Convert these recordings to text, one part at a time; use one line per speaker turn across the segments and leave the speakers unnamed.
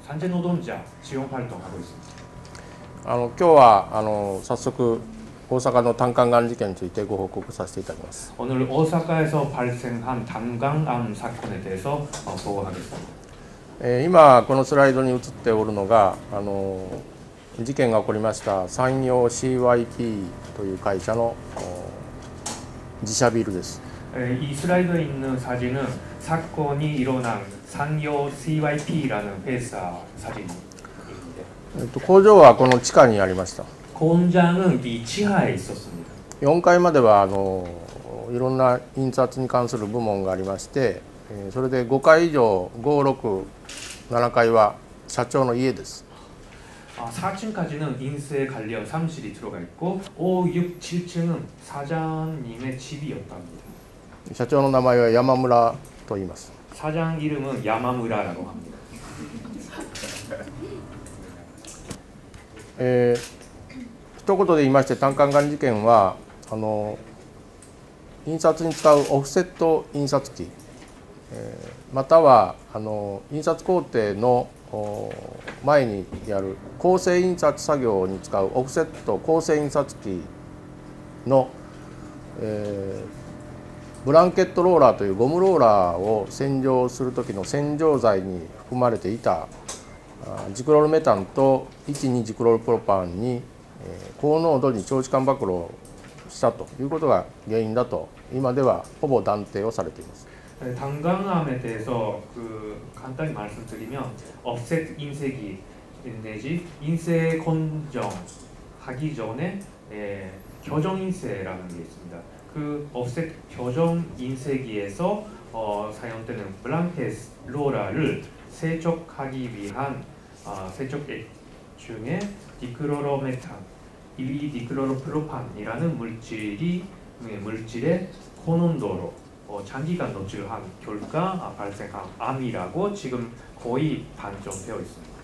산재노동자 지원 활동하고 있습니다.
今日は早速大阪の単管がん事件についてご報告させていただきます。
오늘 오사카에서 발생한 단강암 사건에 대해서 보고하겠습니다.
今このスライドに映っておるのが事件が起こりました山陽 CYP という会社の自社ビルです。
이 슬라이드에 있는 사진은 사건이 일어난 산요 CYP라는 회사 사진입니다.
工場はこの地下にありました。
공장은 이 지하에 있었습니다.
4階まではいろんな印刷に関する部門がありまして、それで5階以上5、6、7階は社長の家です。
4층까지는 인쇄 관련 사무실이 들어가 있고 5, 6, 7층은 사장님의 집이었답니다.
社長の名前は山村と言います。
사장 이름은 야마무라라고 합니다.
一言で言いまして単管がん事件は印刷に使うオフセット印刷機、または印刷工程の前にやる構成印刷作業に使うオフセット構成印刷機の、ブランケットローラーというゴムローラーを洗浄する時の洗浄剤に含まれていたジクロールメタンと 1,2 ジクロールプロパンに高濃度に長時間暴露したということが原因だと今ではほぼ断定をされています。
단강암에 대해서 간단히 말씀드리면 offset 인쇄기 내지 인쇄 건정하기 전에 교정 인쇄라는 게 있습니다. 그 offset 교정 인쇄기에서 사용되는 블랑켓 로라를 세척하기 위한 세척액 중에 디크로로메탄, 1,2디크로로프로판이라는 물질의 고농도로 장기간 노출한 결과 발생한 암이라고 지금 거의 판정되어 있습니다.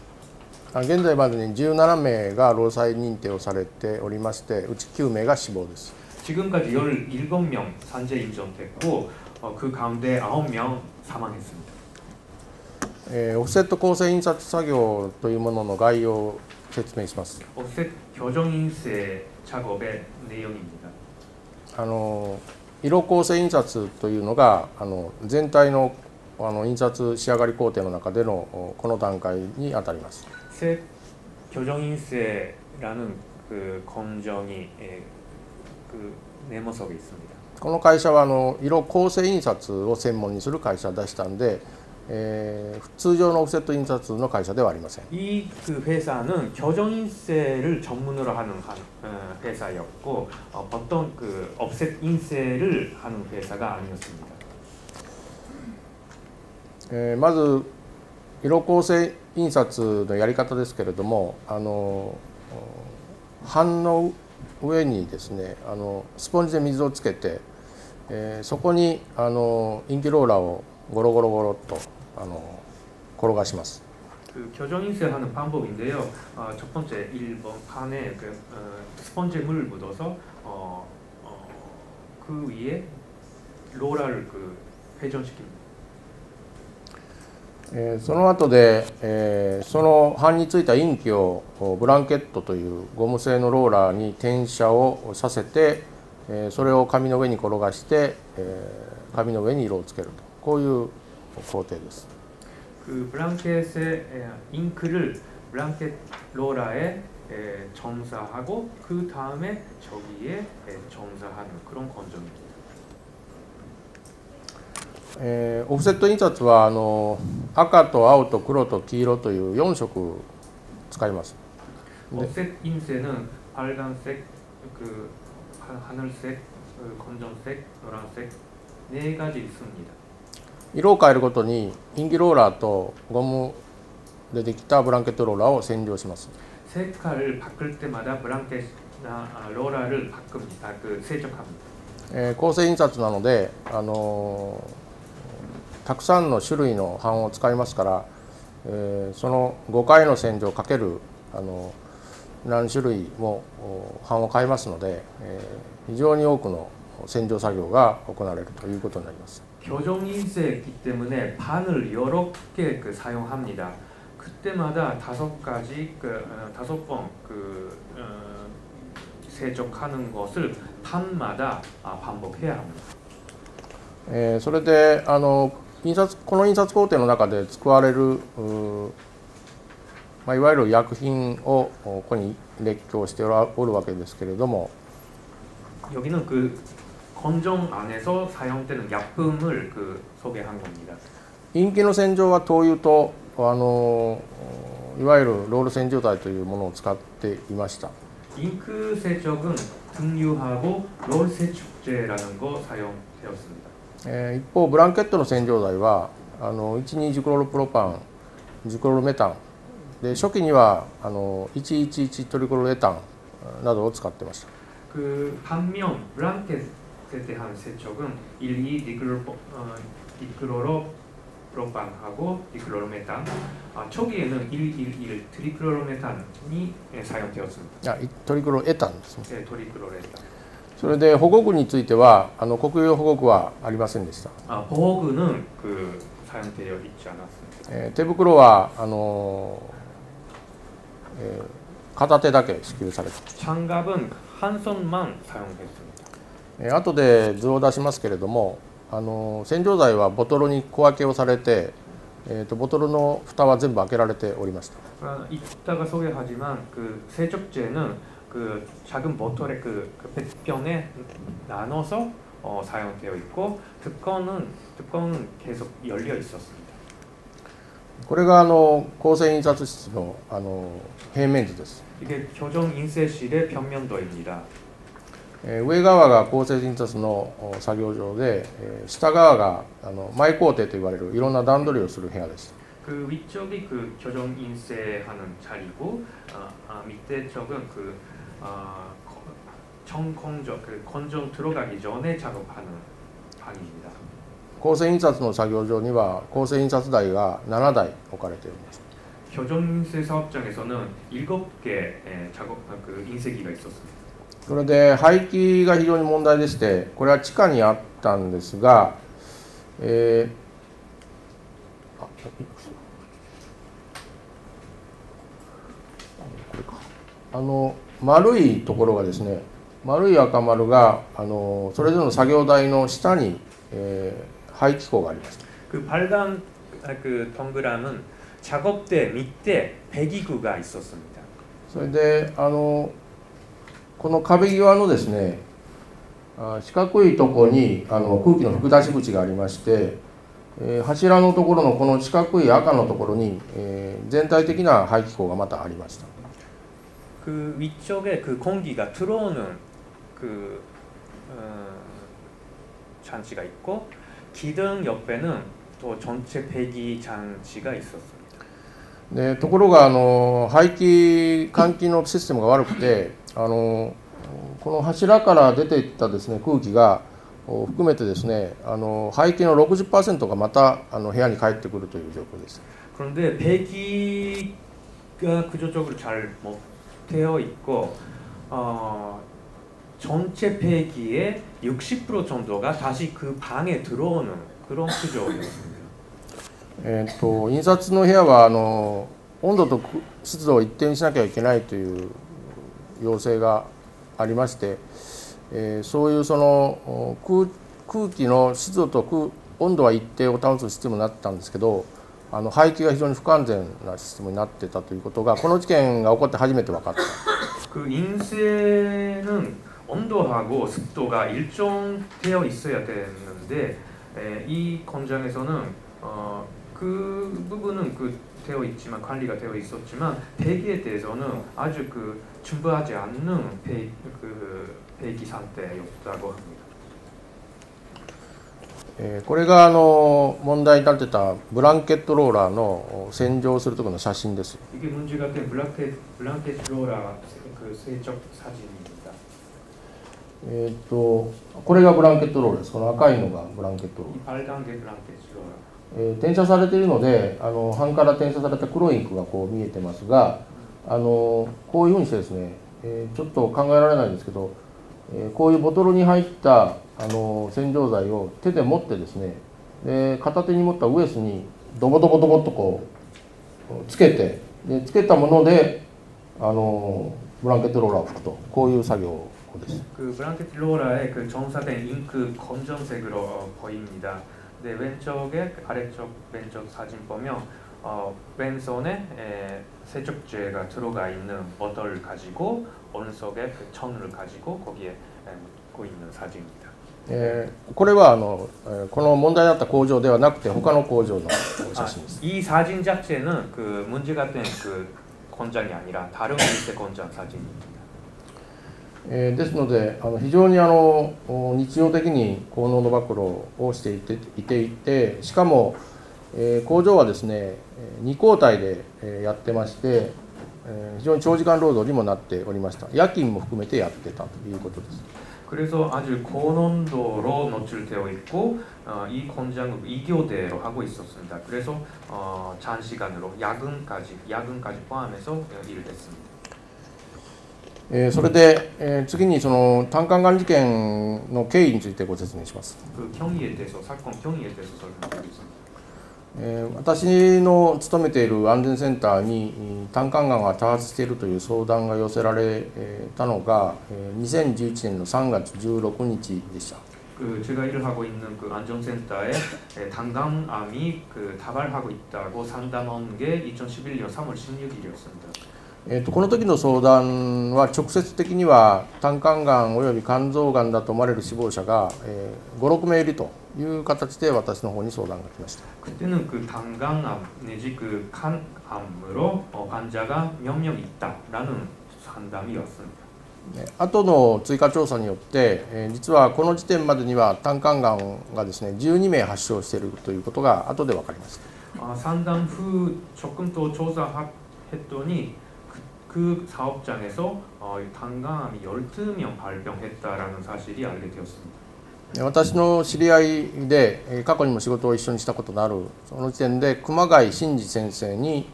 現在までに17名が労災認定をされておりまして、うち9名が死亡です。
지금까지 17명 산재 인정됐고 그 가운데 9명 사망했습니다.
オフセット構成印刷作業というものの概要を説明します。
offset 교정 인쇄 작업의 내용입니다.
色構成印刷というのが全体の印刷仕上がり工程の中でのこの段階にあたります。
색 교정 인쇄라는 그 검정이 그 네모 속에 있습니다.
この会社は色構成印刷を専門にする会社でしたので、通常のオフセット印刷の会社ではありません。
이 그 회사는 교정 인쇄를 전문으로 하는 회사였고 보통 그 offset 인쇄를 하는 회사가 아니었습니다.
まず色構成印刷のやり方ですけれども、版の上にですねスポンジで水をつけて、そこにインキローラーをゴロゴロゴロっと転がします。
그 교정 인쇄하는 방법인데요. 첫 번째 1번 판에 그 스펀지에 물을 묻어서 그 위에 로라를 그 회전시킵니다.
その後で、その版についたインキをブランケットというゴム製のローラーに転写をさせて、それを紙の上に転がして、紙の上に色をつけると、こういう工程です。
그 블랑켓의 잉크를 블랑켓 로라에 점사하고 그 다음에 저기에 점사하는 그런 과정입니다.
オフセット印刷は赤と青と黒と黄色という4色使います。
offset 인쇄는 빨간색, 그 하늘색, 검정색, 노란색 네 가지 있습니다.
色を変えるごとにインキローラーとゴムでできたブランケットローラーを洗浄します。
색깔을 바꿀 때마다 블랑켓이나 로라를 바꿉니다. 그 세척합니다.
構成印刷なのでたくさんの種類の版を使いますから、その5回の洗浄かける何種類も版を変えますので、非常に多くの洗浄作業が行われるということになります。
교정 인쇄이기 때문에 판을 여러 개 사용합니다. 그때마다 5가지 다섯 번 세척하는 것을 판마다 반복해야 합니다.
それでこの印刷工程の中で使われるいわゆる薬品をここに列挙しておるわけですけれども
여기는 그 건정 안에서 사용되는 약품을 소개한 겁니다.
インキの洗浄は灯油といわゆるロール洗浄剤というものを使っていました。
잉크 세척은 등유하고 롤 세척제라는 거 사용되었습니다.
一方ブランケットの洗浄剤は1,2ジクロルプロパン、ジクロルメタンで初期には111トリクロルエタンなどを使っていました。
그 반면 블랑켓에 대한 세척은 1,2 디클로로프로판하고 디클로로메탄, 초기에는 1,11 트리클로로메탄이 사용되었습니다.
トリクロルエタンですね。
네, 트리클로레탄.
それで保護具については国用保護具はありませんでした。
보호구는 사용되어 있지 않았습니다.
手袋は片手だけ支給されて
장갑은 한 손만 사용했습니다.
後で図を出しますけれども洗浄剤はボトルに小分けをされて、ボトルの蓋は全部開けられておりました。
이따가 소개하지만 세척제는 작은 보틀에 백병에 나눠서 사용되어 있고 뚜껑은 계속 열려 있었습니다.
これが構成印刷室の平面図です。
이게 교정 인쇄실의 평면도입니다.
上側が構成印刷の作業場で、下側が前工程と言われるいろんな段取りをする部屋です。
그 위쪽이 교정 인쇄하는 자리고 밑에 쪽은 건정 들어가기 전에 작업하는 방입니다.
構成印刷の作業場には構成印刷台が7台置かれています。
교정 인쇄 사업장에서는 7개 인쇄기가 있었습니다.
それで排気が非常に問題でして、これは地下にあったんですが、丸いところがですね、丸い赤丸がそれぞれの作業台の下に、排気口があります。
그 빨간 동그라미는 작업대 밑에 배기구가 있었습니다.
それでこの壁際のですね、四角いところに空気の吹き出し口がありまして、柱のところのこの四角い赤のところに、全体的な排気口がまたありました。
그 위쪽에 공기가 들어오는 장치가 있고 기둥 옆에는 또 전체 배기 장치가 있었습니다.
でところが排気換気のシステムが悪くてこの柱から出ていったですね空気が含めてですね排気の 60% がまた部屋に帰ってくるという状況です。
그런데 배기가 구조적으로 잘 못 되어 있고 전체 배기의 60% 정도가 다시 그 방에 들어오는 그런 구조였습니다.
印刷の部屋は温度と湿度を一定にしなきゃいけないという要請がありまして、そういう空気の湿度と温度は一定を保つシステムになったんですけど、排気が非常に不完全なシステムになっていたということがこの事件が起こって初めて分かった。
그 인쇄는 온도하고 습도가 일정되어 있어야 되는데 이 공장에서는 그 부분은 되어 있지만 관리가 되어 있었지만 배기에 대해서는 아주 준비하지 않는 배기 상태였다고 합니다.
これが問題になってたブランケットローラーの洗浄する時の写真です。
이게 문제가 된 블랑켓 로라 세척 사진입니다.
これがブランケットローラーです。この赤いのがブランケットロー
이 빨간 게 블랑켓 로라.
転写されているので版から転写された黒いインクがこう見えてますがこういうふうにしてですね、ちょっと考えられないんですけど、こういうボトルに入った洗浄剤を手で持ってですねで片手に持ったウエスにドボドボドボっとこうつけて、でつけたものでブランケットローラーを拭くと、こういう作業です。
그 블랑켓 롤러에 그 전사된 잉크 검정색으로 보입니다. 네, 왼쪽에 아래쪽 왼쪽 사진 보면 왼손에 세척제가 들어가 있는 버터를 가지고 오른손에 그 천을 가지고 거기에 묻고 있는 사진입니다.
これはこの問題だった工場ではなくて他の工場の写真です。
이 사진 자체는 그 문제가 된 그 공장이 아니라 다른 일세 공장 사진입니다.
ですので非常に日常的に高濃度暴露をしていて、しかも工場はですね2交代でやってまして、非常に長時間労働にもなっておりました。夜勤も含めてやってたということです。
그래서 아주 고농도로 노출되어 있고 이 공장은 2교대로 하고 있었습니다. 그래서 장시간으로 야근까지 포함해서 일을 했습니다.
それで次にその単管管事件の経緯についてご説明します。
그 경위에 대해서 사건 경위에 대해서 설명드리겠습니다.
私の勤めている安全センターに胆管がんが多発しているという相談が寄せられたのが2011年の3月16日でした。
그 제가 일을 하고 있는 그 안전센터에 당감암이 그 다발하고 있다고 상담한 게 2011년 3월 16일이었습니다.
この時の相談は直接的には胆管がんおよび肝臓がんだと思われる死亡者が5、6名いるという形で私の方に相談が来ました。
그때는 그 당강암 내지 그 간암으로 환자가 몇 명 있다라는 상담이 왔습니다.
後の追加調査によって実はこの時点までには胆管がんがですね12名発症しているということが後で分かりました。
상담 후 조금 더 조사했더니 그 사업장에서 당강암이 12명 발병했다라는 사실이 알게 되었습니다.
私の知り合いで過去にも仕事を一緒にしたことのあるその時点で熊谷真二先生に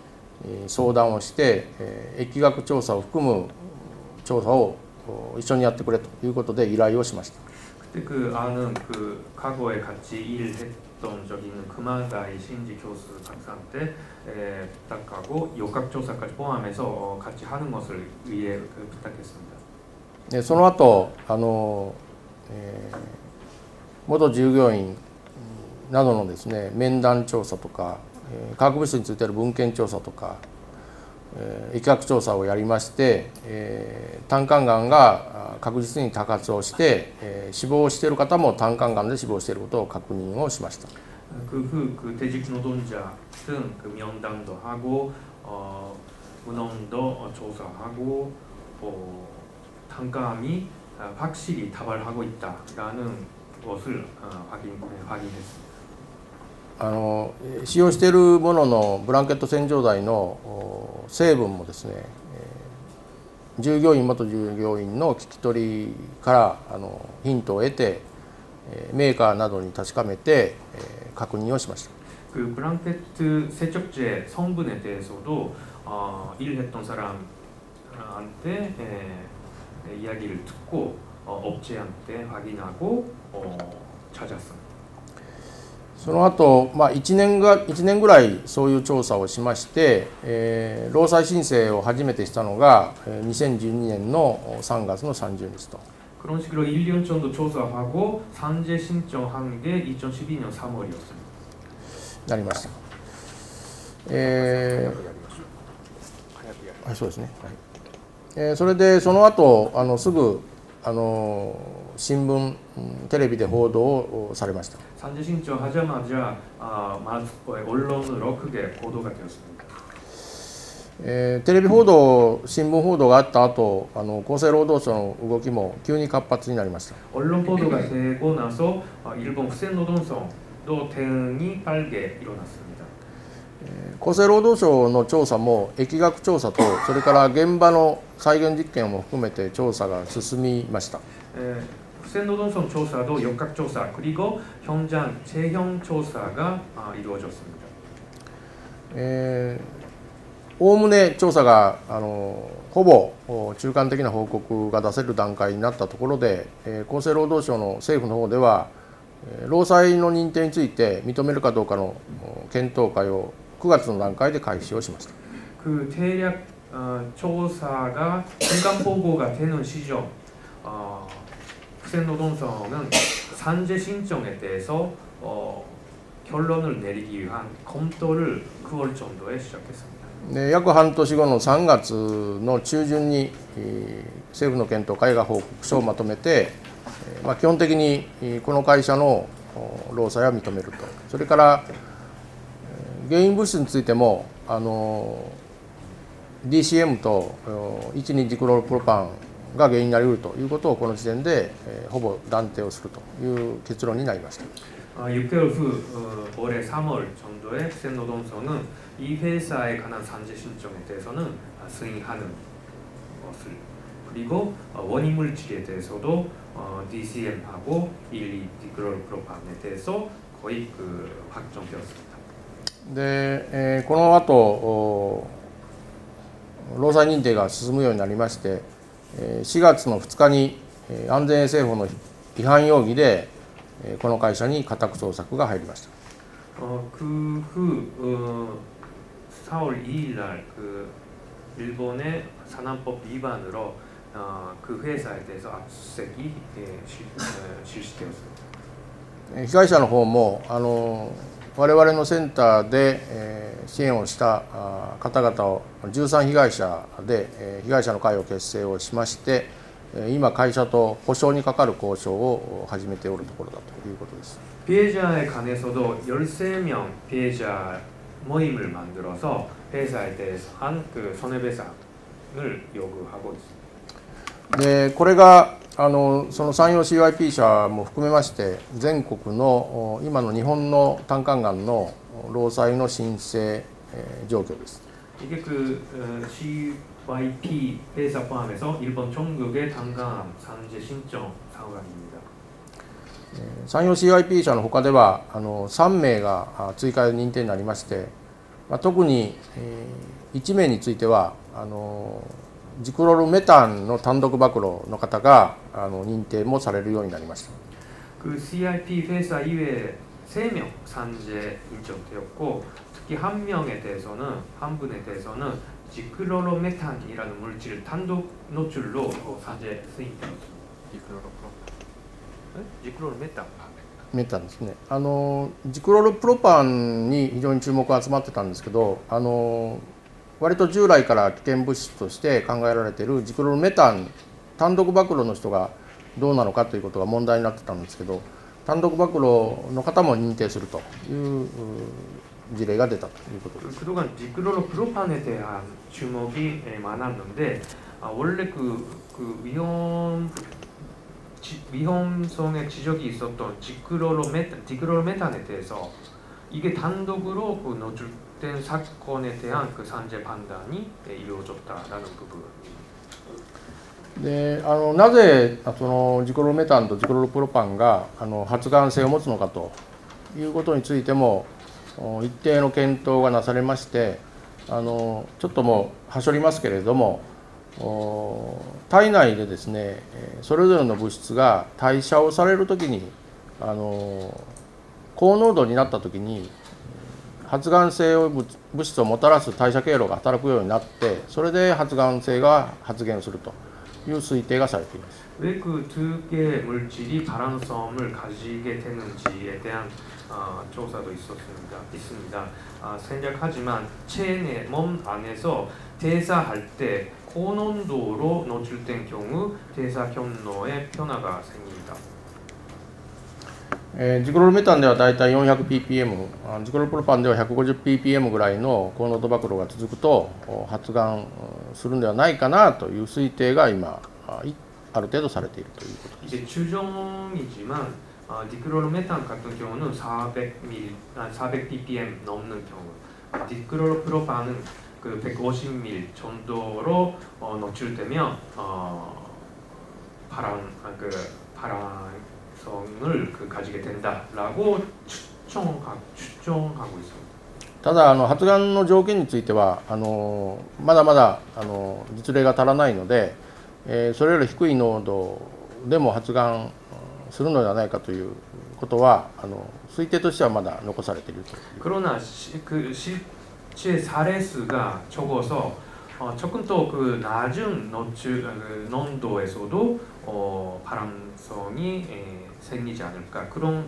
相談をして疫学調査を含む調査を一緒にやってくれということで依頼をしました。
그때 그 아는 그 과거에 같이 일했던 적이 있는 금화다이 신지 교수 박사한테 부탁하고 역학 조사까지 포함해서 같이 하는 것을 위해 부탁했습니다.
その後元従業員などのですね面談調査とか化学物質についての文献調査とか疫学調査をやりまして、胆管がんが確実に多発をして、死亡している方も胆管がんで死亡していることを確認をしました。
그 후 그 퇴직 노동자 등 그 면담도 하고 문헌도 조사하고 당감이 확실히 다발하고 있다라는 것을 확인했습니다.
使用しているもののブランケット洗浄剤の成分もですね元従業員の聞き取りからヒントを得てメーカーなどに確かめて確認をしました。
그 블랑케트 세척제 성분에 대해서도 일했던 사람한테 이야기를 듣고 업체한테 확인하고 찾았습니다.
その後、1年ぐらいそういう調査をしまして、労災申請を初めてしたのが2012年の3月の30日と。
그런 식으로 1년 정도 조사하고 산재 신청한 게 2012년 3월이었습니다.
なりました。そうですね。それでその後すぐ新聞テレビで報道をされました。
산재 신청하자마자 언론으로 크게 보도가 되었습니다.
テレビ報道、新聞報道があった後、厚生労働省の動きも急に活発になりました。
언론 보도가 되고 나서 일본 후생노동성도 대응이 빠르게 일어났습니다.
厚生労働省の調査も疫学調査とそれから現場の再現実験も含めて調査が進みました。
후생노동성 조사도 역학 조사 그리고 현장 재형 조사가 이루어졌습니다.
おおむね調査がほぼ中間的な報告が出せる段階になったところで、厚生労働省の政府の方では労災の認定について認めるかどうかの検討会を9月の段階で開始をしました。
그 대략 조사가 중간 보고가 되는 시점 국세노동성은 산재 신청에 대해서 결론을 내리기 위한 검토를 9월 정도에 시작했습니다.
で約半年後の3月の中旬に政府の検討会が報告書をまとめて、基本的にこの会社の労災は認めると。それから原因物質についてもDCM と1,2ジクロールプロパンが原因になりうるということをこの時点でほぼ断定をするという結論になりました。
6개월 후 올해 3월 정도에 국세노동성은 이 회사에 관한 산재 신청에 대해서는 승인하는 것을 그리고 원인 물질에 대해서도 DCM하고 1,2디크로로프로판에 대해서 거의 확정되었습니다.
で、この後労災認定が進むようになりまして、4月の2日に安全衛生法の違反容疑でこの会社に家宅捜索が入りました。
그 후 4월 2일 날 일본의 산안법 위반으로 그 회사에 대해서 압수수색이 실시되었습니다.
被害者の方も我々のセンターで支援をした方々を13被害者で被害者の会を結成をしまして、今会社と補償にかかる交渉を始めておるところだということです。
피해자에 관해서도 13명 피해자 모임을 만들어서 회사에 대해서 한 손해배상을 요구하고 있습니다.
でこれがその山陽 CYP 社も含めまして全国の今の日本の胆管がんの労災の申請状況です。
이게 CYP 회사 포함해서 일본 전국의胆管암 산재 신청 상황입니다.
山陽 CYP 社の他では3名が追加認定になりまして、特に1名についてはジクロルメタンの単独暴露の方が認定もされるようになりました。
그 CIP 회사 이외에 3명 산재 인정되었고 특히 한 명에 대해서는 한 분에 대해서는 지크로로메탄이라는 물질 단독 노출로 산재 승인되었습니다. 지크로로메탄.
メタンですね。ジクロルプロパンに非常に注目が集まってたんですけど、割と従来から危険物質として考えられているジクロルメタン単独暴露の人がどうなのかということが問題になってたんですけど、単独暴露の方も認定するという事例が出たということです。
그동안 지크로로프로판에 대한 주목이 많았는데 원래 위험성의 지적이 있었던 디크로로메탄에 대해서 이게 단독으로 노출된 사건에 대한 산재 판단이 이루어졌다라는 부분입니다.
でなぜそのジクロロメタンとジクロロプロパンが発がん性を持つのかということについても一定の検討がなされまして、ちょっともうはしょりますけれども、体内でですねそれぞれの物質が代謝をされるときに高濃度になったときに発がん性物質をもたらす代謝経路が働くようになって、それで発がん性が発現するという推定がされています。
왜 그 두 개의 물질이 발암성을 가지게 되는지에 대한 조사도 있습니다. 생략하지만 체내 몸 안에서 대사할 때 고농도로 노출된 경우 대사 경로에 변화가 생깁니다.
ジクロルメタンではだいたい 400ppm、ジクロルプロパンでは 150ppm ぐらいの高濃度暴露が続くと発がんするのではないかなという推定が今ある程度されているということです。
이게 추정이지만 디크로로메탄 같은 경우는 400ppm 넘는 경우, 디크로로프로판은 150ml 정도로 노출되면 발암성을 가지게 된다라고 추정하고 있습니다.
ただ発がんの条件についてはまだまだ実例が足らないので、それより低い濃度でも発がんするのではないかということは推定としてはまだ残されていると。
그러나 입체 사례 수가 적어서 조금 더 그 낮은 농도에서도 발암성이 생기지 않을까 그런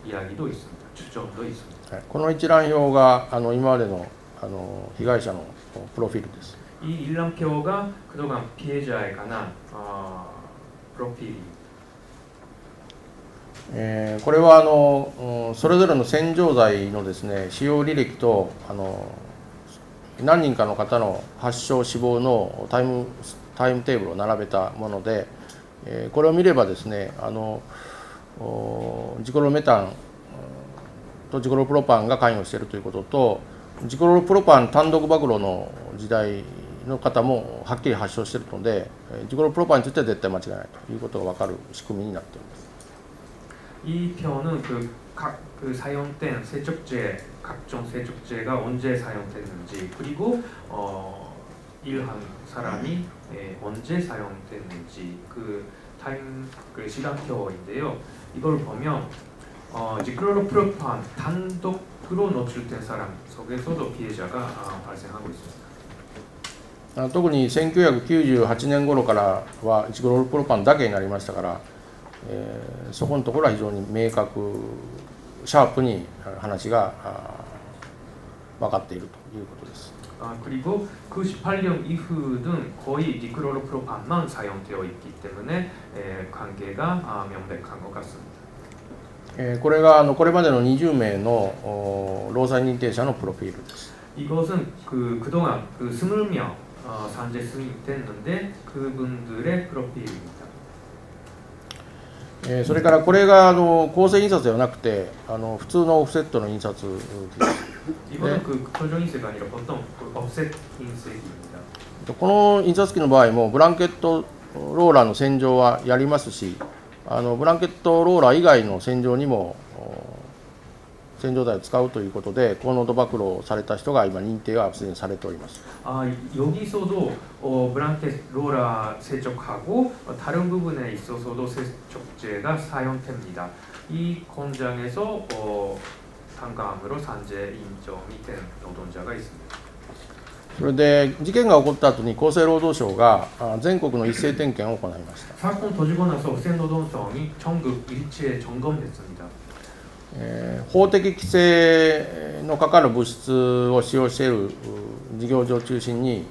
이야기도 있습니다. 추정도 있습니다.
この一覧表が今までの被害者のプロフィールです。
이 일람표가 그동안 피해자에 관한 프로필입니다.
これはそれぞれの洗浄剤のですね使用履歴と何人かの方の発症死亡のタイムテーブルを並べたもので、これを見ればですねジクロロメタンとジクロロプロパンが関与しているということと、ジクロロプロパン単独暴露の時代の方もはっきり発症しているので、ジクロロプロパンについては絶対間違いないということが分かる仕組みになっています。
이 표는 각 사용된 세척제, 각종 세척제가 언제 사용됐는지 그리고 일한 사람이 언제 사용됐는지 그 시간표인데요. 이걸 보면 지클로로프로판 단독으로 노출된 사람 속에서도 피해자가 발생하고 있습니다.
特に1998年頃からはジクロロプロパンだけになりましたから、そこのところは非常に明確シャープに話が分かっているということです。
그리고 98년 이후는 거의 디크로로프로판만 사용되어 있기 때문에 관계가 명백한 것 같습니다.
これがこれまでの20名の労災認定者のプロフィールです。
이것은 그동안 20명 산재 승인됐는데 그분들의 프로필입니다.
それからこれが構成印刷ではなくて普通のオフセットの印刷です。
이거는 표정 인쇄가 아니라 보통 offset 인쇄기입니다.
この印刷機の場合もブランケットローラーの洗浄はやりますし、ブランケットローラー以外の洗浄にも洗浄剤を使うということで、高濃度暴露された人が今認定がすでにされております。
여기서도 브랑켓 로라 세척하고 다른 부분에 있어서도 세척제가 사용됩니다. 이 공장에서 단감으로 산재 인정이 된 노동자가 있습니다.
それで事件が起こった後に厚生労働省が全国の一斉点検を行いました。
사건 터지고 나서厚生労働省이 전국 일체 점검했습니다.
法的規制のかかる物質を使用している事業所を中心に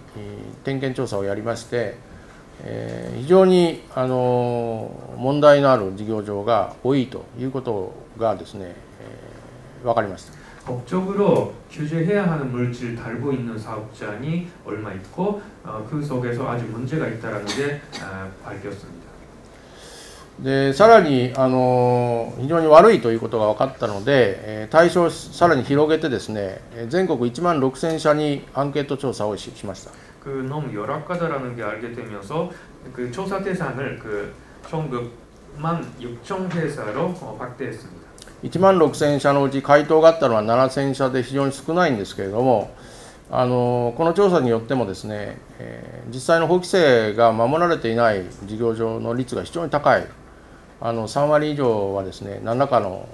点検調査をやりまして、非常に問題のある事業所が多いということがですね、分かりました。
법적으로 규제해야 하는 물질 달고 있는 사업장이 얼마 있고 그 속에서 아주 문제가 있다라는 게 밝혔습니다.
でさらに非常に悪いということが分かったので、対象をさらに広げてですね、全国1万6000社にアンケート調査をしました。
너무 열악하다라는 게 알게 되면서 그 조사 대상을 전국 16,000 회사로 확대했습니다.
1万6000社のうち回答があったのは7000社で非常に少ないんですけれども、この調査によってもですね、実際の法規制が守られていない事業所の率が非常に高い、3割以上はですね、何らかの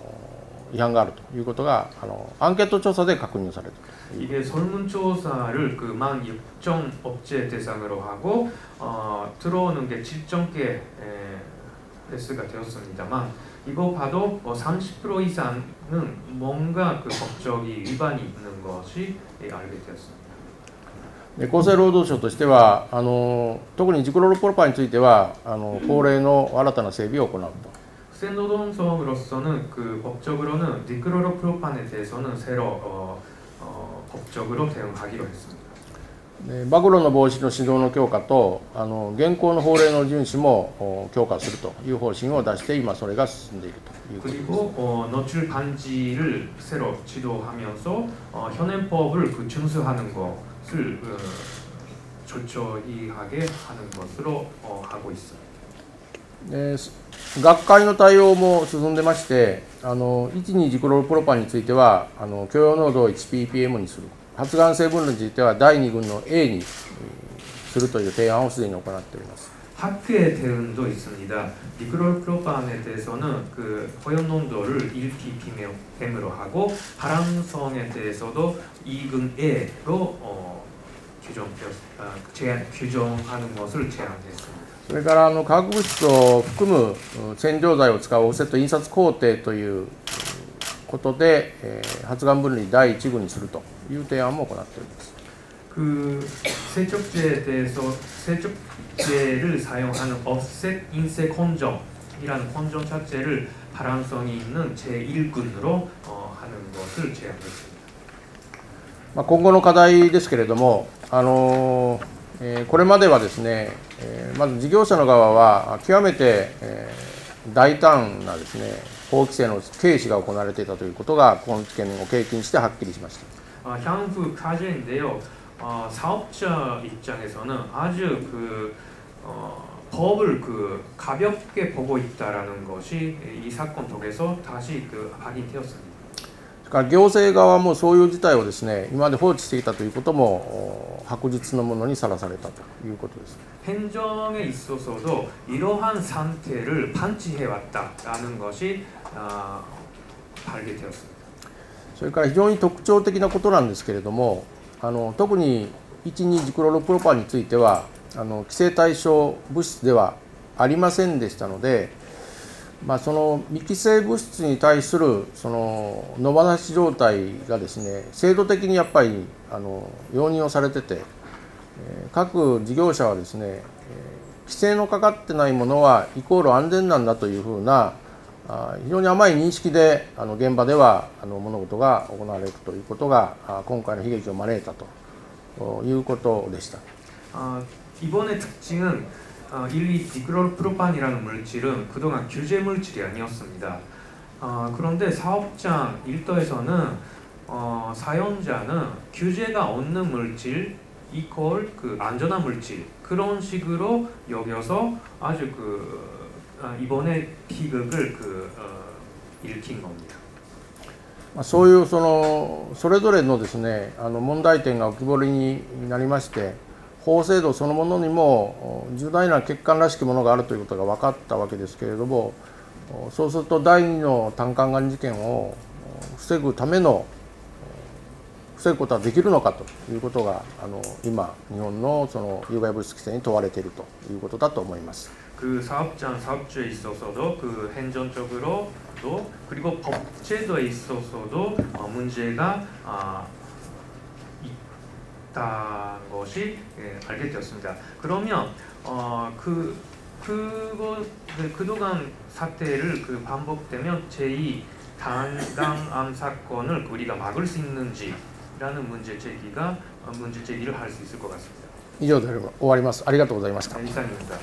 違反があるということがアンケート調査で確認された。
이게 설문조사를 16,000 업체 대상으로 하고 들어오는 게 7,000개 횟수가 되었습니다만 이거 봐도 30% 이상은 뭔가 법적이 위반이 있는 것이 알게 되었습니다.
厚生労働省としては特にジクロロプロパンについては法令の新たな整備を行うと。
厚生労働省으로서는 법적으로는 디크로로프로판에 대해서는 새로 법적으로 대응하기로 했습니다.
暴露の防止の指導の強化と現行の法令の遵守も強化するという方針を出して今それが進んでいるということです。
그리고 노출 반지를 새로 지도하면서 현행법을 준수하는 것을 철저히 하게 하는 것으로 하고 있습니다.
学会の対応も進んでまして、1,2ジクロロプロパンについては許容濃度を 1ppm にする、発がん成分については第2群の A にするという提案をすでに行っております。
학회 대응도 있습니다. 디크로프로판에 대해서는 그 허용 농도를 1ppm으로 하고 발암성에 대해서도 2근 A로 규정하는 것을 제안했습니다.
それから化学物質を含む洗浄剤を使うオフセット印刷工程ということで、発がん分離第1群にするという提案も行っております。
그 세척제에 대해서 세척제를 사용하는 offset 인쇄 건정이라는 건정 자체를 발암성이 있는 제1군으로 하는 것을 제안했습니다.
今後の課題ですけれども、これまではですね、まず事業者の側は極めて大胆なですね、法規制の軽視が行われていたということがこの件を経験してはっきりしました。
향후 과제인데요. 사업자 입장에서는 아주 법을 가볍게 보고 있다라는 것이 이 사건 통해서 다시 확인되었습니다.
行政側もそういう事態をですね、今まで放置していたということも白日のものにさらされたということです。
행정에 있어서도 이러한 상태를 방치해왔다라는 것이 발견되었습니다.
それから非常に特徴的なことなんですけれども、特に 1,2 ジクロロプロパンについては規制対象物質ではありませんでしたので、その未規制物質に対するその野放し状態がですね、制度的にやっぱり容認をされてて、各事業者はですね、規制のかかってないものはイコール安全なんだというふうな非常に甘い認識で現場では物事が行われるということが今回の悲劇を招いたということでした。
이번의 특징은 1,2디크로프로판이라는 물질은 그동안 규제 물질이 아니었습니다. 그런데 사업장 일터에서는 사용자는 규제가 없는 물질 이퀄 안전한 물질 그런 식으로 여겨서 아주 이번에 비극을 일으킨 겁니다.
そういうそれぞれのですね、問題点が浮き彫りになりまして、法制度そのものにも重大な欠陥らしきものがあるということが分かったわけですけれども、そうすると第2の単管がん事件を防ぐことはできるのかということが今日本の有害物質規制に問われているということだと思います。
그 사업장 사업주에 있어서도 행정적으로도 그리고 법제도에 있어서도 문제가 있다는 것이 알게 되었습니다. 그러면 그동안 사태를 반복되면 제2 단강암 사건을 우리가 막을 수 있는지라는 문제 제기를 할 수 있을 것 같습니다.
以上で終わります。ありがとうございました。
이상입니다.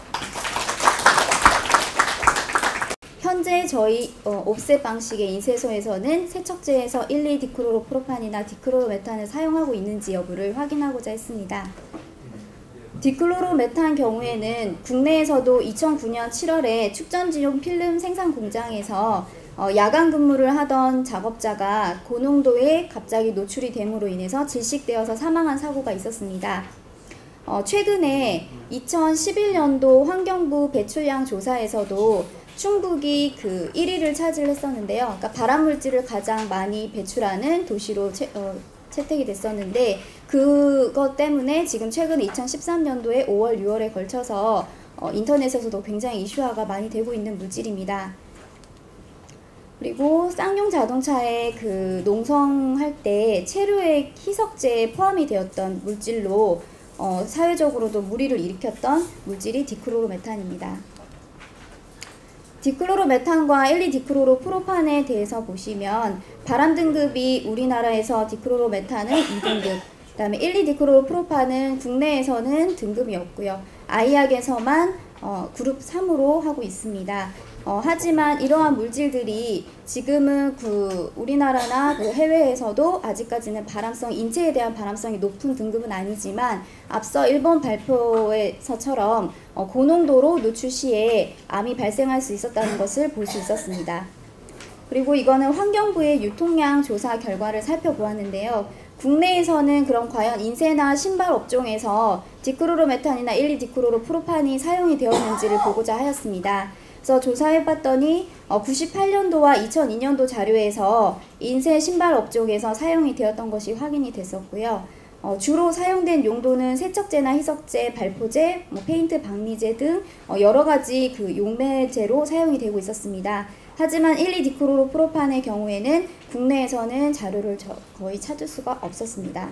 현재 저희 옵셋 방식의 인쇄소에서는 세척제에서 1,2디크로로프로판이나 디크로로메탄을 사용하고 있는지 여부를 확인하고자 했습니다. 디크로로메탄 경우에는 국내에서도 2009년 7월에 축전지용 필름 생산 공장에서 야간 근무를 하던 작업자가 고농도에 갑자기 노출이 됨으로 인해서 질식되어서 사망한 사고가 있었습니다. 최근에 2011년도 환경부 배출량 조사에서도 충북이 1위를 차지했었는데요. 그러니까 발암물질을 가장 많이 배출하는 도시로 채택이 됐었는데 그것 때문에 지금 최근 2013년도에 5월, 6월에 걸쳐서 인터넷에서도 굉장히 이슈화가 많이 되고 있는 물질입니다. 그리고 쌍용 자동차에 농성할 때 체류액 희석제에 포함이 되었던 물질로 사회적으로도 물의를 일으켰던 물질이 디크로로메탄입니다. 디크로로메탄과 1,2디크로로프로판에 대해서 보시면 발암 등급이 우리나라에서 디크로로메탄은 2등급, 그 다음에 1,2디크로로프로판은 국내에서는 등급이 없고요. 아이약에서만 그룹 3으로 하고 있습니다. 하지만 이러한 물질들이 지금은 우리나라나 해외에서도 아직까지는 인체에 대한 발암성이 높은 등급은 아니지만 앞서 일본 발표에서처럼 고농도로 노출 시에 암이 발생할 수 있었다는 것을 볼 수 있었습니다. 그리고 이거는 환경부의 유통량 조사 결과를 살펴보았는데요. 국내에서는 그럼 과연 인쇄나 신발 업종에서 디크로로메탄이나 1,2-디크로로프로판이 사용이 되었는지를 보고자 하였습니다. 그래서 조사해봤더니 98년도와 2002년도 자료에서 인쇄 신발 업종에서 사용이 되었던 것이 확인이 됐었고요. 주로 사용된 용도는 세척제나 희석제, 발포제, 페인트, 박리제 등 여러 가지 그 용매제로 사용이 되고 있었습니다. 하지만 1,2-디크로로프로판의 경우에는 국내에서는 자료를 거의 찾을 수가 없었습니다.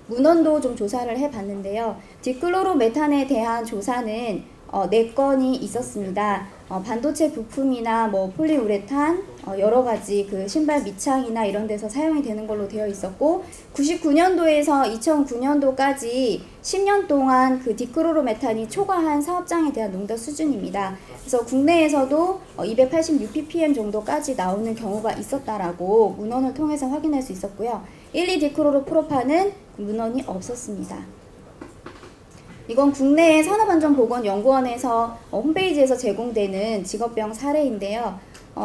문헌도 좀 조사를 해봤는데요. 디클로로메탄에 대한 조사는 4건이 있었습니다. 반도체 부품이나 폴리우레탄, 여러 가지 그 신발 밑창이나 이런 데서 사용이 되는 걸로 되어 있었고, 99년도에서 2009년도까지 10년 동안 그 디크로로메탄이 초과한 사업장에 대한 농도 수준입니다. 그래서 국내에서도 286ppm 정도까지 나오는 경우가 있었다라고 문헌을 통해서 확인할 수 있었고요. 1,2-디크로로프로판은 문헌이 없었습니다. 이건 국내의 산업안전보건연구원에서 홈페이지에서 제공되는 직업병 사례인데요.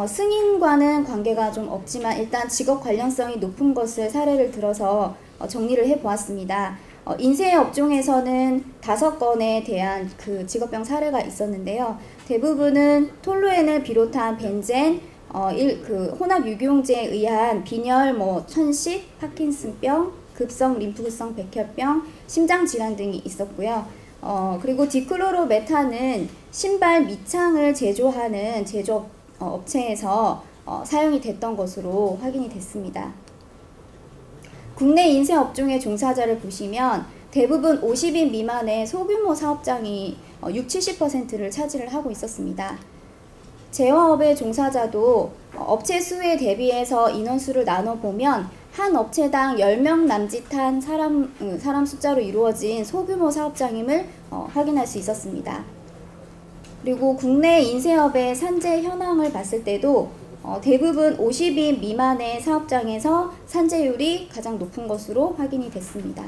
승인과는 관계가 좀 없지만 일단 직업 관련성이 높은 것을 사례를 들어서 정리를 해보았습니다. 인쇄 업종에서는 5건에 대한 그 직업병 사례가 있었는데요. 대부분은 톨루엔을 비롯한 벤젠, 그 혼합 유기용제에 의한 빈혈, 천식, 파킨슨병, 급성 림프구성 백혈병, 심장질환 등이 있었고요. 그리고 디클로로메탄은 신발 밑창을 제조하는 제조업 업체에서 사용이 됐던 것으로 확인이 됐습니다. 국내 인쇄 업종의 종사자를 보시면 대부분 50인 미만의 소규모 사업장이 60-70%를 차지를 하고 있었습니다. 제화업의 종사자도 업체 수에 대비해서 인원수를 나눠보면 한 업체당 10명 남짓한 사람 숫자로 이루어진 소규모 사업장임을 확인할 수 있었습니다. 그리고 국내 인쇄업의 산재 현황을 봤을 때도 대부분 50인 미만의 사업장에서 산재율이 가장 높은 것으로 확인이 됐습니다.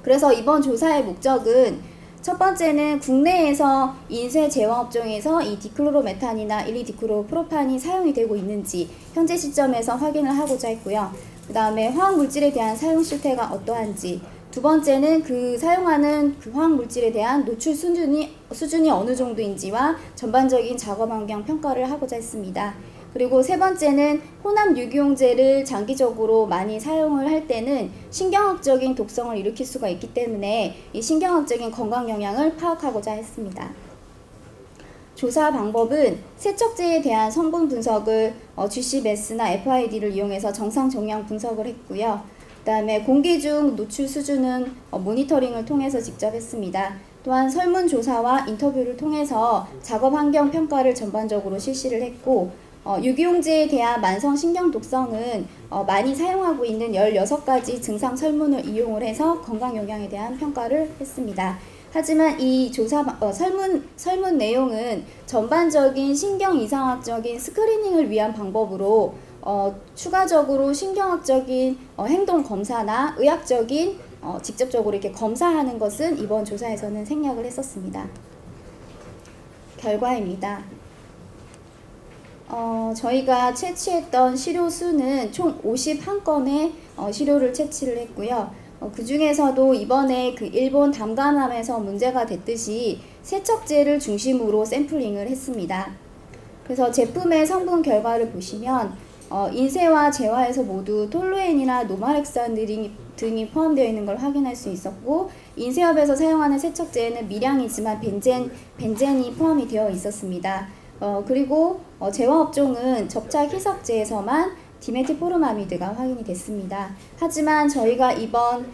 그래서 이번 조사의 목적은 첫 번째는 국내에서 인쇄 제화업종에서 이 디클로로메탄이나 1,2-디크로로프로판이 사용이 되고 있는지 현재 시점에서 확인을 하고자 했고요. 그 다음에 화학물질에 대한 사용 실태가 어떠한지, 두 번째는 그 사용하는 그 화학물질에 대한 노출 수준이 어느 정도인지와 전반적인 작업 환경 평가를 하고자 했습니다. 그리고 세 번째는 혼합 유기용제를 장기적으로 많이 사용을 할 때는 신경학적인 독성을 일으킬 수가 있기 때문에 이 신경학적인 건강 영향을 파악하고자 했습니다. 조사 방법은 세척제에 대한 성분 분석을 GC-MES나 FID를 이용해서 정상 정량 분석을 했고요. 그 다음에 공기 중 노출 수준은 모니터링을 통해서 직접 했습니다. 또한 설문조사와 인터뷰를 통해서 작업 환경 평가를 전반적으로 실시를 했고, 유기용제에 대한 만성신경 독성은 많이 사용하고 있는 16가지 증상 설문을 이용을 해서 건강 영향에 대한 평가를 했습니다. 하지만 이 조사 설문 내용은 전반적인 신경 이상학적인 스크리닝을 위한 방법으로 추가적으로 신경학적인 행동 검사나 의학적인 직접적으로 이렇게 검사하는 것은 이번 조사에서는 생략을 했었습니다. 결과입니다. 저희가 채취했던 시료 수는 총 51건의 시료를 채취를 했고요. 그 중에서도 이번에 그 일본 담가남에서 문제가 됐듯이 세척제를 중심으로 샘플링을 했습니다. 그래서 제품의 성분 결과를 보시면 인쇄와 제화에서 모두 톨루엔이나 노말엑산 등이 포함되어 있는 걸 확인할 수 있었고, 인쇄업에서 사용하는 세척제에는 미량이지만 벤젠이 포함이 되어 있었습니다. 그리고 제화업종은 접착 희석제에서만 디메틸포르마미드가 확인이 됐습니다. 하지만 저희가 이번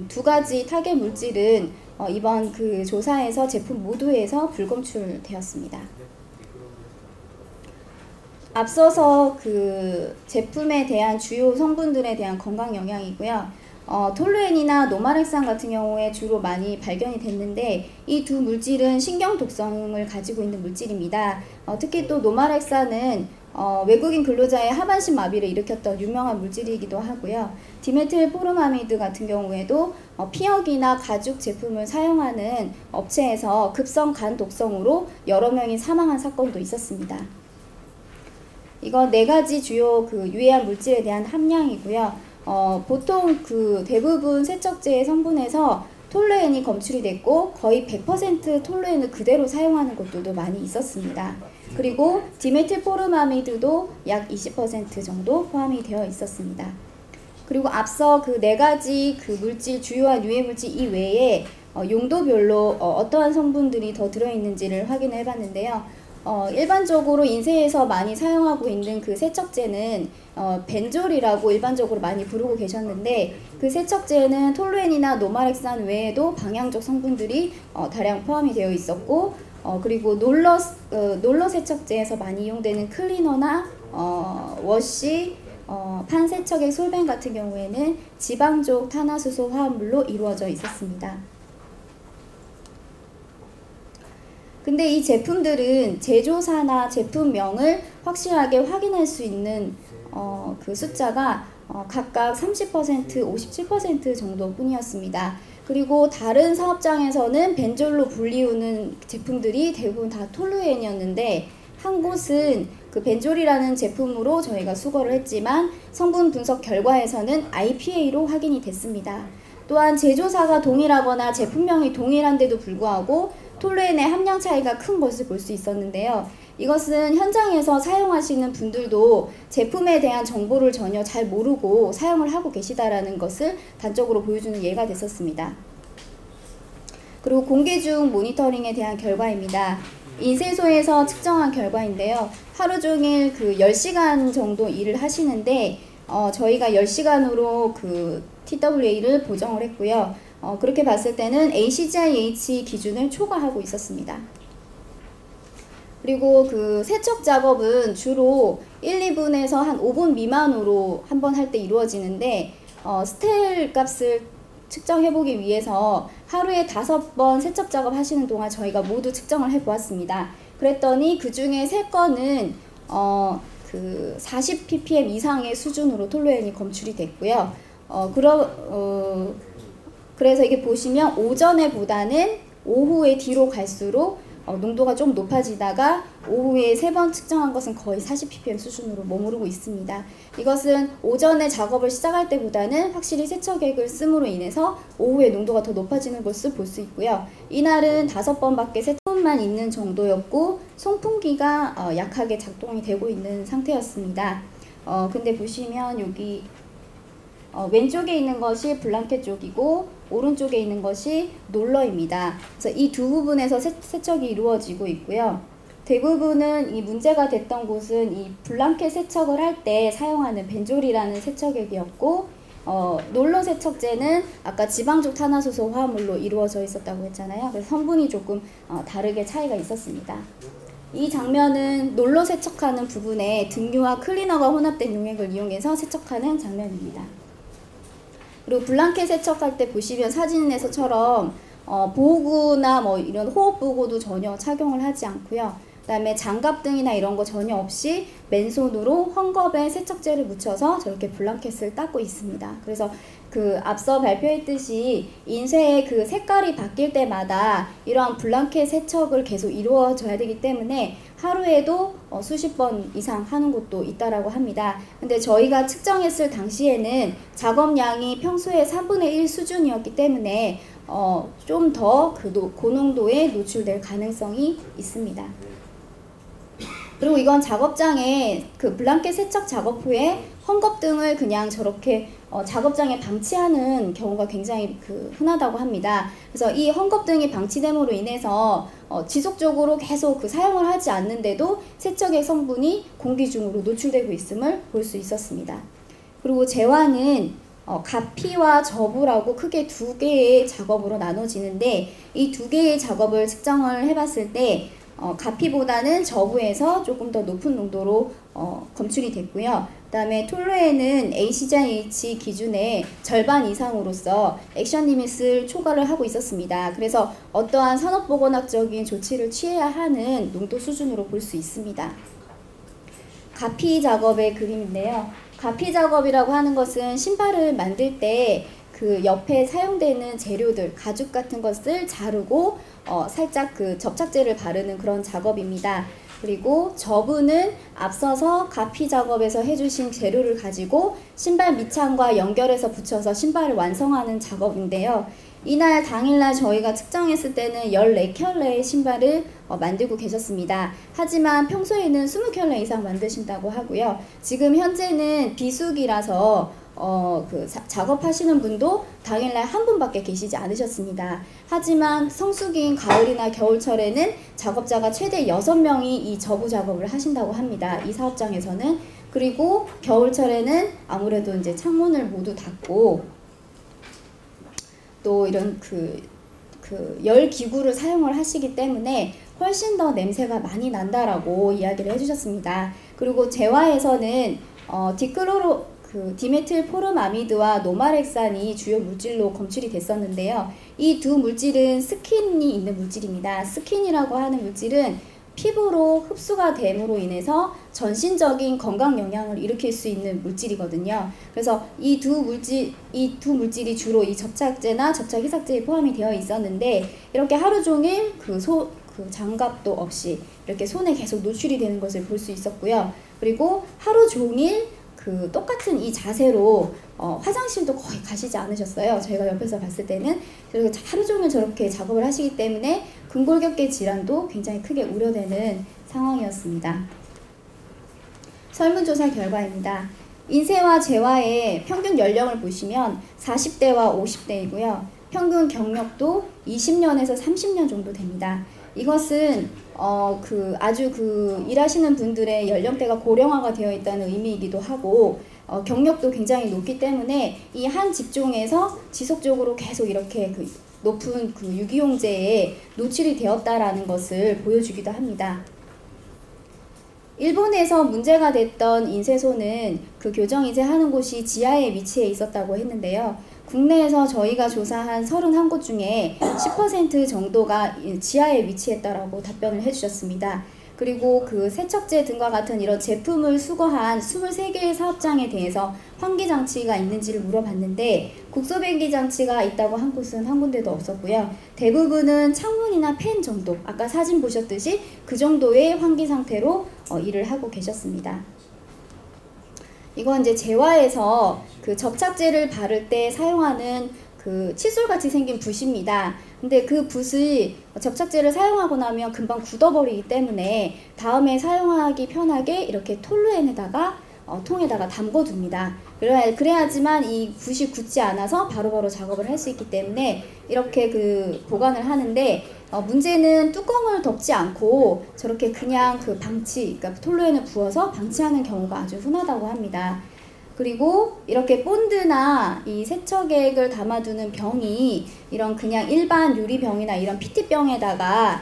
두 가지 타겟 물질은 이번 그 조사에서 제품 모두에서 불검출되었습니다. 앞서서 그 제품에 대한 주요 성분들에 대한 건강 영향이고요. 톨루엔이나 노말엑산 같은 경우에 주로 많이 발견이 됐는데 이 두 물질은 신경 독성을 가지고 있는 물질입니다. 특히 또 노말엑산은 외국인 근로자의 하반신 마비를 일으켰던 유명한 물질이기도 하고요. 디메틸포르마미드 같은 경우에도 피혁이나 가죽 제품을 사용하는 업체에서 급성 간 독성으로 여러 명이 사망한 사건도 있었습니다. 이건 4가지 주요 그 유해한 물질에 대한 함량이고요. 보통 그 대부분 세척제의 성분에서 톨루엔이 검출이 됐고 거의 100% 톨루엔을 그대로 사용하는 곳들도 많이 있었습니다. 그리고 디메틸포르마미드도 약 20% 정도 포함이 되어 있었습니다. 그리고 앞서 그 4가지 그 물질, 주요한 유해 물질 이외에 용도별로 어떠한 성분들이 더 들어있는지를 확인해 봤는데요. 일반적으로 인쇄에서 많이 사용하고 있는 그 세척제는 벤졸이라고 일반적으로 많이 부르고 계셨는데, 그 세척제는 톨루엔이나 노말엑산 외에도 방향적 성분들이 다량 포함이 되어 있었고, 그리고 롤러 세척제에서 많이 이용되는 클리너나 워시, 판세척액 솔벤 같은 경우에는 지방족 탄화수소 화합물로 이루어져 있었습니다. 근데 이 제품들은 제조사나 제품명을 확실하게 확인할 수 있는 그 숫자가 각각 30%, 57% 정도뿐이었습니다. 그리고 다른 사업장에서는 벤졸로 불리우는 제품들이 대부분 다 톨루엔이었는데, 한 곳은 그 벤졸이라는 제품으로 저희가 수거를 했지만 성분 분석 결과에서는 IPA로 확인이 됐습니다. 또한 제조사가 동일하거나 제품명이 동일한데도 불구하고 톨루엔의 함량 차이가 큰 것을 볼 수 있었는데요. 이것은 현장에서 사용하시는 분들도 제품에 대한 정보를 전혀 잘 모르고 사용을 하고 계시다라는 것을 단적으로 보여주는 예가 됐었습니다. 그리고 공개 중 모니터링에 대한 결과입니다. 인쇄소에서 측정한 결과인데요. 하루 종일 그 10시간 정도 일을 하시는데 저희가 10시간으로 그 TWA를 보정을 했고요. 그렇게 봤을 때는 ACGIH 기준을 초과하고 있었습니다. 그리고 그 세척 작업은 주로 1, 2분에서 한 5분 미만으로 한 번 할 때 이루어지는데, 스텔 값을 측정해보기 위해서 하루에 5번 세척 작업 하시는 동안 저희가 모두 측정을 해보았습니다. 그랬더니 그 중에 3건은 그 40 ppm 이상의 수준으로 톨루엔이 검출이 됐고요. 그래서 이게 보시면 오전에 보다는 오후에 뒤로 갈수록 농도가 좀 높아지다가 오후에 3번 측정한 것은 거의 40 ppm 수준으로 머무르고 있습니다. 이것은 오전에 작업을 시작할 때보다는 확실히 세척액을 씀으로 인해서 오후에 농도가 더 높아지는 것을 볼 수 있고요. 이날은 5번밖에 세척만 있는 정도였고 송풍기가 약하게 작동이 되고 있는 상태였습니다. 근데 보시면 여기 왼쪽에 있는 것이 블랑켓 쪽이고 오른쪽에 있는 것이 롤러입니다. 그래서 이 두 부분에서 세척이 이루어지고 있고요. 대부분은 이 문제가 됐던 곳은 이 블랑켓 세척을 할 때 사용하는 벤졸이라는 세척액이었고, 롤러 세척제는 아까 지방족 탄화수소 화합물로 이루어져 있었다고 했잖아요. 그래서 성분이 조금 다르게 차이가 있었습니다. 이 장면은 롤러 세척하는 부분에 등유와 클리너가 혼합된 용액을 이용해서 세척하는 장면입니다. 그리고 블랑켓 세척할 때 보시면 사진에서처럼 보호구나 뭐 이런 호흡 보호도 전혀 착용을 하지 않고요. 그다음에 장갑 등이나 이런 거 전혀 없이 맨손으로 헝겊에 세척제를 묻혀서 저렇게 블랑켓을 닦고 있습니다. 그래서 그 앞서 발표했듯이 인쇄의 그 색깔이 바뀔 때마다 이러한 블랑켓 세척을 계속 이루어져야 되기 때문에 하루에도 수십 번 이상 하는 곳도 있다라고 합니다. 근데 저희가 측정했을 당시에는 작업량이 평소의 3분의 1 수준이었기 때문에 좀 더 그 고농도에 노출될 가능성이 있습니다. 그리고 이건 작업장에 그 블랑켓 세척 작업 후에 헝겊 등을 그냥 저렇게 작업장에 방치하는 경우가 굉장히 흔하다고 합니다. 그래서 이 헝겊 등이 방치됨으로 인해서 지속적으로 계속 사용을 하지 않는데도 세척액 성분이 공기 중으로 노출되고 있음을 볼 수 있었습니다. 그리고 재화는 가피와 저부라고 크게 2개의 작업으로 나눠지는데, 이 2개의 작업을 측정을 해봤을 때 가피보다는 저부에서 조금 더 높은 농도로 검출이 됐고요. 그 다음에 톨루엔은 ACGIH 기준의 절반 이상으로서 액션 리밋을 초과를 하고 있었습니다. 그래서 어떠한 산업보건학적인 조치를 취해야 하는 농도 수준으로 볼 수 있습니다. 가피 작업의 그림인데요. 가피 작업이라고 하는 것은 신발을 만들 때 그 옆에 사용되는 재료들, 가죽 같은 것을 자르고 살짝 그 접착제를 바르는 그런 작업입니다. 그리고 저분은 앞서서 가피 작업에서 해주신 재료를 가지고 신발 밑창과 연결해서 붙여서 신발을 완성하는 작업인데요. 이날 당일날 저희가 측정했을 때는 14켤레의 신발을 만들고 계셨습니다. 하지만 평소에는 20켤레 이상 만드신다고 하고요. 지금 현재는 비수기라서 작업하시는 분도 당일날 한 분밖에 계시지 않으셨습니다. 하지만 성수기인 가을이나 겨울철에는 작업자가 최대 6명이 이 저부 작업을 하신다고 합니다. 이 사업장에서는. 그리고 겨울철에는 아무래도 이제 창문을 모두 닫고 또 이런 열 기구를 사용을 하시기 때문에 훨씬 더 냄새가 많이 난다라고 이야기를 해주셨습니다. 그리고 재화에서는 디메틸 포름아미드와 노말액산이 주요 물질로 검출이 됐었는데요. 이 두 물질은 스킨이 있는 물질입니다. 스킨이라고 하는 물질은 피부로 흡수가 됨으로 인해서 전신적인 건강 영향을 일으킬 수 있는 물질이거든요. 그래서 이 두 물질이 주로 이 접착제나 접착 희석제에 포함이 되어 있었는데 이렇게 하루 종일 장갑도 없이 이렇게 손에 계속 노출이 되는 것을 볼 수 있었고요. 그리고 하루 종일 똑같은 이 자세로 화장실도 거의 가시지 않으셨어요. 저희가 옆에서 봤을 때는. 그리고 하루 종일 저렇게 작업을 하시기 때문에 근골격계 질환도 굉장히 크게 우려되는 상황이었습니다. 설문조사 결과입니다. 인쇄와 재화의 평균 연령을 보시면 40대와 50대이고요. 평균 경력도 20년에서 30년 정도 됩니다. 이것은 아주 일하시는 분들의 연령대가 고령화가 되어 있다는 의미이기도 하고 경력도 굉장히 높기 때문에 이 한 직종에서 지속적으로 계속 이렇게 높은 유기용제에 노출이 되었다라는 것을 보여주기도 합니다. 일본에서 문제가 됐던 인쇄소는 교정인쇄 하는 곳이 지하에 위치해 있었다고 했는데요. 국내에서 저희가 조사한 31곳 중에 10% 정도가 지하에 위치했다라고 답변을 해주셨습니다. 그리고 세척제 등과 같은 이런 제품을 수거한 23개의 사업장에 대해서 환기장치가 있는지를 물어봤는데 국소변기 장치가 있다고 한 곳은 한 군데도 없었고요. 대부분은 창문이나 팬 정도, 아까 사진 보셨듯이 그 정도의 환기 상태로 일을 하고 계셨습니다. 이건 이제 재화에서 접착제를 바를 때 사용하는 칫솔같이 생긴 붓입니다. 근데 그 붓을 접착제를 사용하고 나면 금방 굳어버리기 때문에 다음에 사용하기 편하게 이렇게 톨루엔에다가 통에다가 담궈둡니다. 그래야지만 이 붓이 굳지 않아서 바로바로 작업을 할 수 있기 때문에 이렇게 보관을 하는데 문제는 뚜껑을 덮지 않고 저렇게 그냥 그러니까 톨루엔을 부어서 방치하는 경우가 아주 흔하다고 합니다. 그리고 이렇게 본드나 이 세척액을 담아두는 병이 이런 그냥 일반 유리병이나 이런 PT병에다가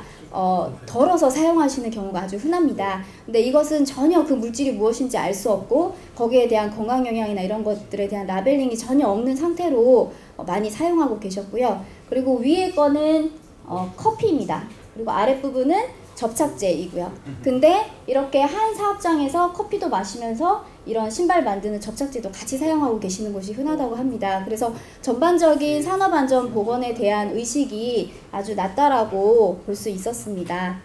덜어서 사용하시는 경우가 아주 흔합니다. 근데 이것은 전혀 그 물질이 무엇인지 알 수 없고 거기에 대한 건강 영향이나 이런 것들에 대한 라벨링이 전혀 없는 상태로 많이 사용하고 계셨고요. 그리고 위에 거는 커피입니다. 그리고 아랫부분은 접착제이고요. 근데 이렇게 한 사업장에서 커피도 마시면서 이런 신발 만드는 접착제도 같이 사용하고 계시는 곳이 흔하다고 합니다. 그래서 전반적인 산업안전보건에 대한 의식이 아주 낮다라고 볼 수 있었습니다.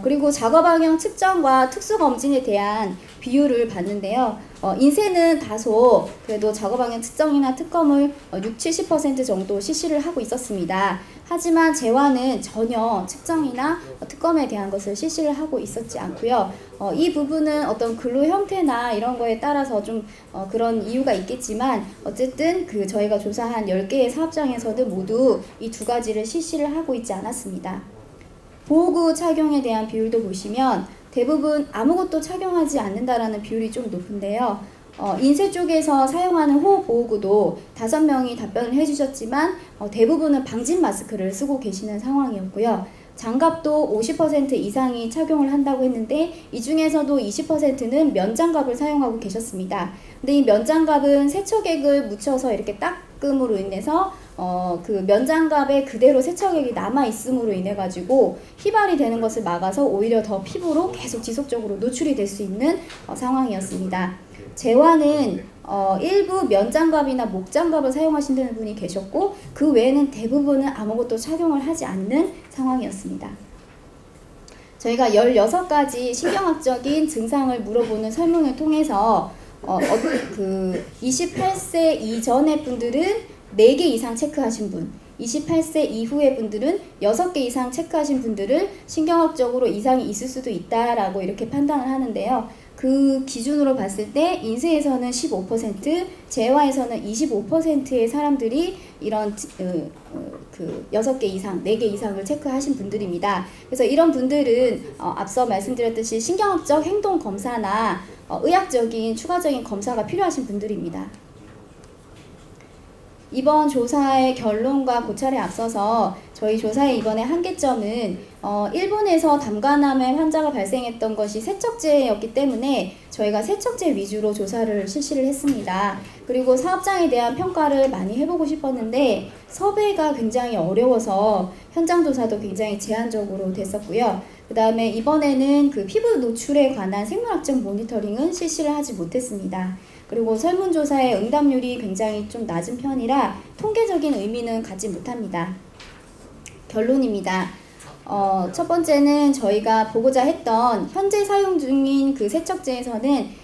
그리고 작업환경 측정과 특수검진에 대한 비율을 봤는데요. 인쇄는 다소 그래도 작업환경 측정이나 특검을 60-70% 정도 실시를 하고 있었습니다. 하지만 재화는 전혀 측정이나 특검에 대한 것을 실시를 하고 있었지 않고요. 이 부분은 어떤 근로 형태나 이런 거에 따라서 좀 그런 이유가 있겠지만 어쨌든 저희가 조사한 10개의 사업장에서도 모두 이 두 가지를 실시를 하고 있지 않았습니다. 보호구 착용에 대한 비율도 보시면 대부분 아무것도 착용하지 않는다라는 비율이 좀 높은데요. 인쇄 쪽에서 사용하는 호흡 보호구도 5명이 답변을 해주셨지만 대부분은 방진 마스크를 쓰고 계시는 상황이었고요. 장갑도 50% 이상이 착용을 한다고 했는데 이 중에서도 20%는 면장갑을 사용하고 계셨습니다. 근데 이 면장갑은 세척액을 묻혀서 이렇게 닦음으로 인해서 면장갑에 그대로 세척액이 남아있음으로 인해 가지고 휘발이 되는 것을 막아서 오히려 더 피부로 계속 지속적으로 노출이 될 수 있는 상황이었습니다. 재화는 일부 면장갑이나 목장갑을 사용하시는 분이 계셨고 그 외에는 대부분은 아무것도 착용을 하지 않는 상황이었습니다. 저희가 16가지 신경학적인 증상을 물어보는 설문을 통해서 28세 이전의 분들은 4개 이상 체크하신 분, 28세 이후의 분들은 6개 이상 체크하신 분들을 신경학적으로 이상이 있을 수도 있다라고 이렇게 판단을 하는데요. 그 기준으로 봤을 때 인쇄에서는 15%, 재화에서는 25%의 사람들이 이런 6개 이상, 4개 이상을 체크하신 분들입니다. 그래서 이런 분들은 앞서 말씀드렸듯이 신경학적 행동 검사나 의학적인 추가적인 검사가 필요하신 분들입니다. 이번 조사의 결론과 고찰에 앞서서 저희 조사의 이번에 한계점은 일본에서 담관암의 환자가 발생했던 것이 세척제였기 때문에 저희가 세척제 위주로 조사를 실시를 했습니다. 그리고 사업장에 대한 평가를 많이 해보고 싶었는데 섭외가 굉장히 어려워서 현장 조사도 굉장히 제한적으로 됐었고요. 그 다음에 이번에는 그 피부 노출에 관한 생물학적 모니터링은 실시를 하지 못했습니다. 그리고 설문조사의 응답률이 굉장히 좀 낮은 편이라 통계적인 의미는 갖지 못합니다. 결론입니다. 첫 번째는 저희가 보고자 했던 현재 사용 중인 그 세척제에서는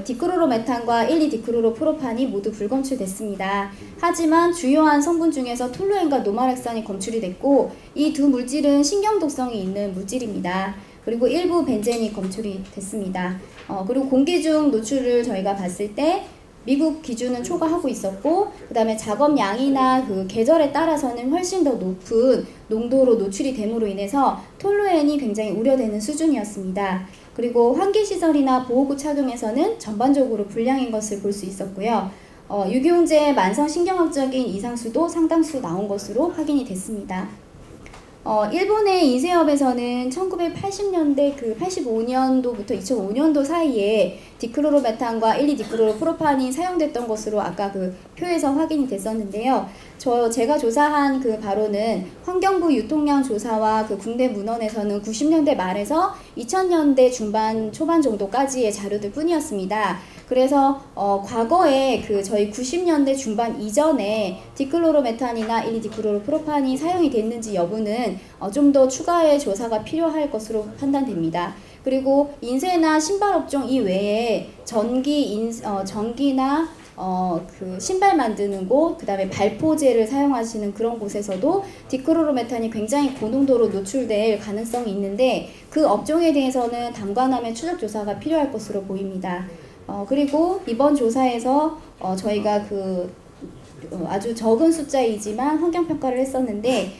디크로로메탄과 1,2-디크로로프로판이 모두 불검출됐습니다. 하지만 주요한 성분 중에서 톨루엔과 노말액산이 검출이 됐고 이 두 물질은 신경독성이 있는 물질입니다. 그리고 일부 벤젠이 검출이 됐습니다. 그리고 공기 중 노출을 저희가 봤을 때 미국 기준은 초과하고 있었고 그 다음에 작업량이나 그 계절에 따라서는 훨씬 더 높은 농도로 노출이 됨으로 인해서 톨루엔이 굉장히 우려되는 수준이었습니다. 그리고 환기시설이나 보호구 착용에서는 전반적으로 불량인 것을 볼 수 있었고요. 유기용제 만성신경학적인 이상수도 상당수 나온 것으로 확인이 됐습니다. 일본의 인쇄업에서는 1980년대 85년도부터 2005년도 사이에 디크로로메탄과 1,2-디크로로프로판이 사용됐던 것으로 아까 그 표에서 확인이 됐었는데요. 제가 조사한 그 바로는 환경부 유통량 조사와 그 국내 문헌에서는 90년대 말에서 2000년대 중반 초반 정도까지의 자료들 뿐이었습니다. 그래서 과거에 그 저희 90년대 중반 이전에 디클로로메탄이나 1,2-디크로로프로판이 사용이 됐는지 여부는 좀 더 추가의 조사가 필요할 것으로 판단됩니다. 그리고 인쇄나 신발업종 이외에 전기나 그 신발 만드는 곳, 그 다음에 발포제를 사용하시는 그런 곳에서도 디크로로메탄이 굉장히 고농도로 노출될 가능성이 있는데 그 업종에 대해서는 담관함의 추적 조사가 필요할 것으로 보입니다. 그리고 이번 조사에서 저희가 아주 적은 숫자이지만 환경평가를 했었는데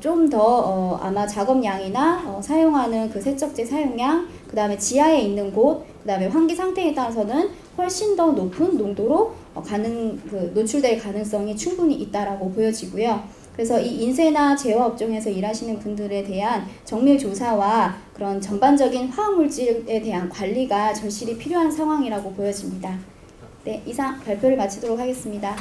좀 더 아마 작업량이나 사용하는 그 세척제 사용량, 그 다음에 지하에 있는 곳, 그 다음에 환기 상태에 따라서는 훨씬 더 높은 농도로 노출될 가능성이 충분히 있다라고 보여지고요. 그래서 이 인쇄나 제화 업종에서 일하시는 분들에 대한 정밀 조사와 그런 전반적인 화학물질에 대한 관리가 절실히 필요한 상황이라고 보여집니다. 네, 이상 발표를 마치도록 하겠습니다.